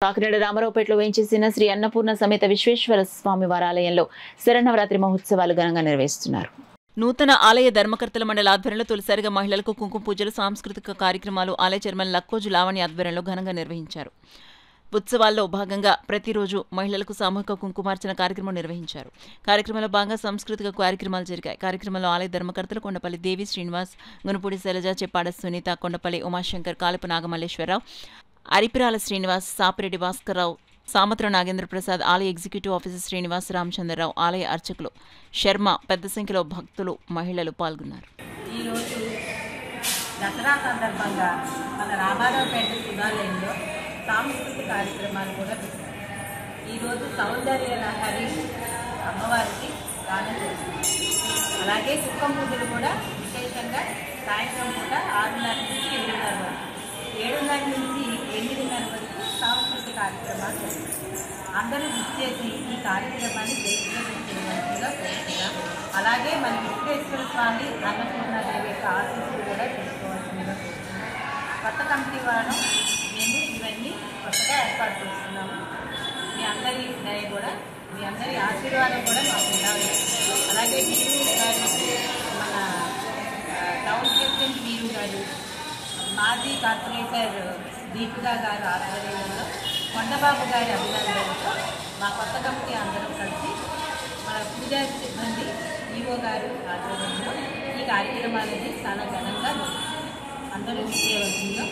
కాకినాడ రామారావుపేటలో వేయించేసిన శ్రీ అన్నపూర్ణ సమేత విశ్వేశ్వర స్వామి వారి ఆలయంలో శరన్నవరాత్రి మహోత్సవాలు ఘనంగా నిర్వహిస్తున్నారు. నూతన ఆలయ ధర్మకర్తల మండలి ఆధ్వర్యంలో తొలిసారిగా మహిళలకు కుంకుమ పూజలు, సాంస్కృతిక కార్యక్రమాలు ఆలయ చైర్మన్ లక్కోజు లావణ్య ఆధ్వర్యంలో ఘనంగా నిర్వహించారు. ఉత్సవాల్లో భాగంగా ప్రతిరోజు మహిళలకు సామూహిక కుంకుమార్చన కార్యక్రమం నిర్వహించారు. కార్యక్రమంలో భాగంగా సాంస్కృతిక కార్యక్రమాలు జరిగాయి. కార్యక్రమంలో ఆలయ ధర్మకర్తలు కొండపల్లి దేవి శ్రీనివాస్, గునుపూడి శైలజ, చెప్పాడ సునీత, కొండపల్లి ఉమాశంకర్, కాలపు నాగమల్లేశ్వరరావు, అరిపిరాల శ్రీనివాస్, సాపిరెడ్డి భాస్కర్రావు, సామత్ర నాగేంద్ర ప్రసాద్, ఆలయ ఎగ్జిక్యూటివ్ ఆఫీసర్ శ్రీనివాస్ రామచంద్రరావు, ఆలయ అర్చకులు శర్మ, పెద్ద సంఖ్యలో భక్తులు, మహిళలు పాల్గొన్నారు. ఈరోజు దసరా సందర్భంగా మన రామారావుపేట శివాలయంలో సాంస్కృతిక కార్యక్రమాలు కూడా పెట్టారు. ఈరోజు సౌందర్య లహరి అమ్మవారికి గానం చేస్తుంది. అలాగే కుంకుమ పూజలు కూడా విశేషంగా సాయంత్రం పూట 6:30 నుంచి 7:30 వరకు, 7:30 నుంచి 8:30 వరకు సాంస్కృతిక కార్యక్రమాలు జరుగుతాయి. అందరూ విచ్చేసి ఈ కార్యక్రమాన్ని జయప్రదం చేయవలసిందిగా కోరుతున్నాం. అలాగే మన విశ్వేశ్వర స్వామి అన్నపూర్ణాదేవి యొక్క ఆశీస్సులు కూడా తీసుకోవాల్సిందిగా కోరుతున్నాం. కొత్త కమిటీ వారు మేము ఇవన్నీ కొత్తగా ఏర్పాటు చేస్తున్నాము. మీ అందరి దయ కూడా, మీ అందరి ఆశీర్వాదం కూడా మాకు ఉండాలి. అలాగే వీరు గారు, మన టౌన్ ప్రెసిడెంట్ వీరు గారు, మాజీ కార్పొరేటర్ దీపికా గారు ఆధ్వర్యంలో, కొండబాబు గారి అభినందనలతో మా కొత్త కమిటీ అందరం కలిసి మన పూజా సిబ్బంది ఈవో గారు ఆధ్వర్యంలో ఈ కార్యక్రమాలని చాలా ఘనంగా అందరూ చేయవలసిందిగా